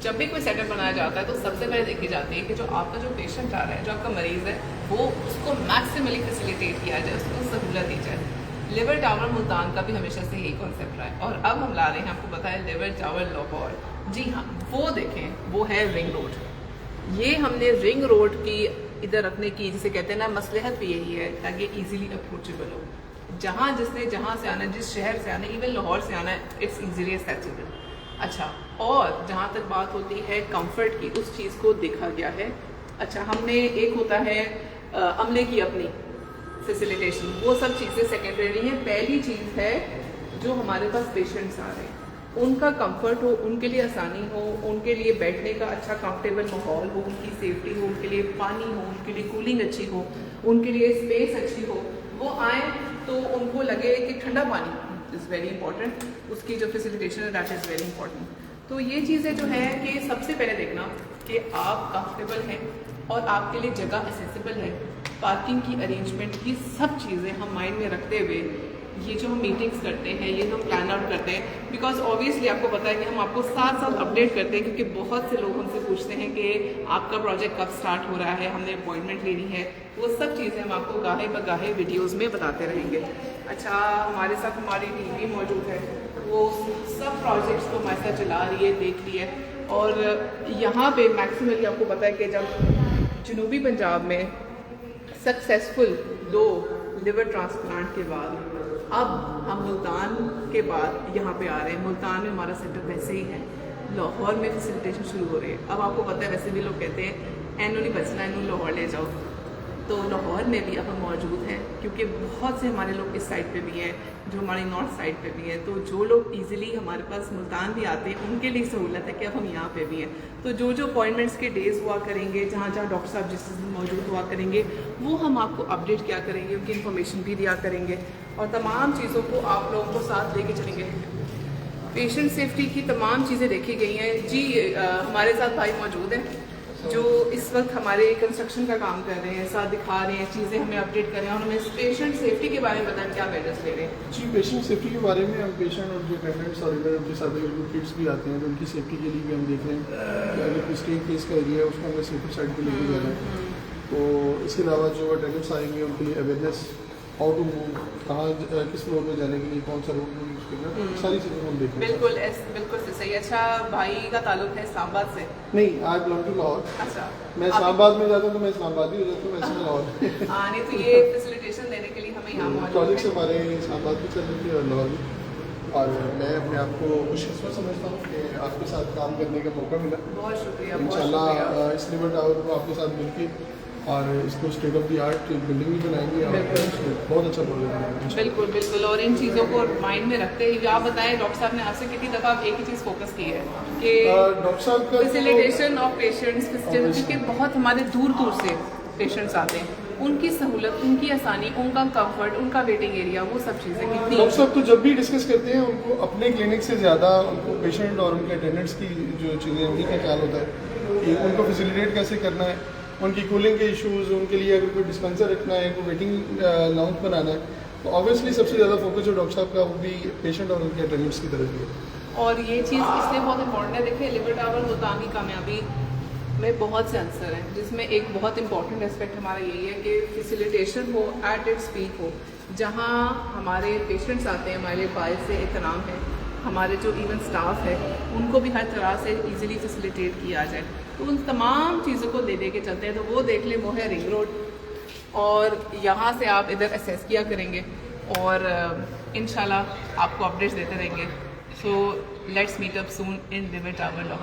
जब भी कोई सेटअप बनाया जाता है तो सबसे पहले देखी जाती है कि जो आपका जो पेशेंट आ रहा है, जो आपका मरीज़ है, वो उसको मैक्सिमली फैसिलिटेट किया जाए, उसको सहूलत दी जाए। लिवर टावर मुल्तान का भी हमेशा से यही कॉन्सेप्ट रहा है और अब हम ला रहे हैं आपको बताया लिवर टावर लाहौर। जी हाँ, वो देखें, वो है रिंग रोड। ये हमने रिंग रोड की इधर रखने की, जिसे कहते हैं ना, मसलहत भी यही है ताकि ईजिली अप्रोचेबल हो। जहाँ जिसने जहाँ से आना है, जिस शहर से आना है, इवन लाहौर से आना है, इट्स ईजिली एक्सेसिबल। अच्छा, और जहाँ तक बात होती है कंफर्ट की, उस चीज़ को देखा गया है। अच्छा, हमने एक होता है अमले की अपनी फैसिलिटेशन, वो सब चीज़ें सेकेंडरी हैं। पहली चीज़ है जो हमारे पास पेशेंट्स आ रहे हैं, उनका कंफर्ट हो, उनके लिए आसानी हो, उनके लिए बैठने का अच्छा कंफर्टेबल माहौल हो, उनकी सेफ्टी हो, उनके लिए पानी हो, उनके लिए कूलिंग अच्छी हो, उनके लिए स्पेस अच्छी हो। वो आए तो उनको लगे कि ठंडा पानी इज़ वेरी इंपॉर्टेंट, उसकी जो फैसिलिटेशन है दैट इज़ वेरी इंपॉर्टेंट। तो ये चीज़ें जो है कि सबसे पहले देखना कि आप कंफर्टेबल हैं और आपके लिए जगह एक्सेसिबल है। पार्किंग की अरेंजमेंट की सब चीज़ें हम माइंड में रखते हुए ये जो हम मीटिंग्स करते हैं, ये हम प्लान आउट करते हैं, बिकॉज ऑब्वियसली आपको पता है कि हम आपको साथ साथ अपडेट करते हैं, क्योंकि बहुत से लोग हमसे पूछते हैं कि आपका प्रोजेक्ट कब स्टार्ट हो रहा है, हमने अपॉइंटमेंट लेनी है। वो सब चीज़ें हम आपको गाहे बगाहे वीडियोज़ में बताते रहेंगे। अच्छा, हमारे साथ हमारी टीम भी मौजूद है, वो सब प्रोजेक्ट्स को हमारे साथ चला रही है, देख रही है। और यहाँ पे मैक्सिमली आपको पता है कि जब जनूबी पंजाब में सक्सेसफुल 2 लिवर ट्रांसप्लांट के बाद अब हम मुल्तान के बाद यहाँ पे आ रहे हैं। मुल्तान में हमारा सेटअप वैसे ही है, लाहौर में फैसिलिटेशन शुरू हो रही है। अब आपको पता है, वैसे भी लोग कहते हैं एनो नहीं बचना, एनो लाहौर ले जाओ, तो लाहौर में भी अब हम मौजूद हैं, क्योंकि बहुत से हमारे लोग इस साइड पे भी हैं, जो हमारी नॉर्थ साइड पे भी हैं। तो जो लोग इजीली हमारे पास मुल्तान भी आते हैं, उनके लिए सहूलत है कि अब हम यहाँ पे भी हैं। तो जो जो अपॉइंटमेंट्स के डेज़ हुआ करेंगे, जहाँ जहाँ डॉक्टर साहब जिस दिन मौजूद हुआ करेंगे, वो हम आपको अपडेट किया करेंगे, उनकी इन्फॉर्मेशन भी दिया करेंगे और तमाम चीज़ों को आप लोगों को साथ लेके चलेंगे। पेशेंट सेफ्टी की तमाम चीज़ें देखी गई हैं। जी, हमारे साथ भाई मौजूद हैं जो इस वक्त हमारे कंस्ट्रक्शन का काम कर रहे हैं, साथ दिखा रहे हैं, चीज़ें हमें अपडेट कर रहे हैं और हमें पेशेंट सेफ्टी के बारे में बताएं क्या मेजर्स ले रहे हैं। जी, पेशेंट सेफ्टी के बारे में हम पेशेंट और जो अटेंडेंट्स और इधर उनके साथ किड्स भी आते हैं, तो उनकी सेफ्टी के लिए भी हम देख रहे हैं कि अगर कोई स्टेज केस का एरिया है उसको हमें सेफ्टी साइड पर लेके जाना है। तो इसके अलावा जो अटेंडेंट्स आएंगे उनके लिए अवेयरनेस, हाउ टू मूव, कहाँ किस फ्लोर में जाने के लिए कौन सा रोड यूज़ करना, तो सारी चीज़ें हम देखेंगे। बिल्कुल सही। अच्छा, भाई का ताल्लुक है इस्लामाबाद से? नहीं, आई बिलोंग टू लाहौर। अच्छा, मैं इस्लामाबाद में जाता हूँ तो मैं इस्लामाबाद ही हो जाता हूँ, वैसे मैं लाहौर। हाँ, नहीं तो ये फैसिलिटेशन देने के लिए हमें यहाँ मौजूद प्रोजेक्ट्स हमारे इस्लामाबाद भी चल रहे थे और लाहौर भी, और मैं अपने आप को खुशकिस्मत समझता हूँ कि आपके साथ काम करने का मौका मिला। बहुत शुक्रिया। इंशाल्लाह इस लिवर टावर को आपके साथ मिलके और इसको state of the art building भी बनाएंगे और बहुत अच्छा प्रोजेक्ट बनाएंगे। बिल्कुल। और इन चीज़ों को माइंड में रखते हुए आप बताएं, डॉक्टर साहब ने आपसे कितनी दफ़ा आप एक ही चीज़ फोकस की है कि डॉक्टर साहब का फैसिलिटेशन ऑफ पेशेंट्स, क्योंकि बहुत हमारे दूर दूर से पेशेंट्स आते हैं, उनकी सहूलत, उनकी आसानी, उनका कंफर्ट, उनका वेटिंग एरिया, वो सब चीज़ें कितनी। डॉक्टर साहब तो जब भी डिस्कस करते हैं उनको अपने क्लिनिक से ज़्यादा उनको पेशेंट और उनके अटेंडेंट्स की जो चीज़ें उन्हीं का ख्याल होता है कि उनको फैसिलिटेट कैसे करना है, उनकी कूलिंग के इश्यूज़, उनके लिए अगर कोई डिस्पेंसर रखना है, कोई वेटिंग लाउंज बनाना है, तो ऑब्वियसली सबसे ज़्यादा फोकस जो डॉक्टर साहब का वो भी पेशेंट और उनके अटेंडेंट्स की तरफ है। और ये चीज़ इसलिए बहुत इंपॉर्टेंट है। देखिए, लिवर टावर मुल्तान की कामयाबी में बहुत से आंसर हैं, जिसमें एक बहुत इंपॉर्टेंट एस्पेक्ट हमारा यही है कि फैसिलिटेशन हो, एट इट्स पीक हो। जहाँ हमारे पेशेंट्स आते हैं, हमारे बाइस से एहतराम है, हमारे जो इवन स्टाफ है उनको भी हर तरह से इजीली फैसिलिटेट किया जाए। तो उन तमाम चीज़ों को ले के चलते हैं। तो वो देख ले, वो है रिंग रोड, और यहाँ से आप इधर असेस किया करेंगे और इंशाल्लाह आपको अपडेट्स देते रहेंगे। So let's meet up soon in Liver Tower Lahore.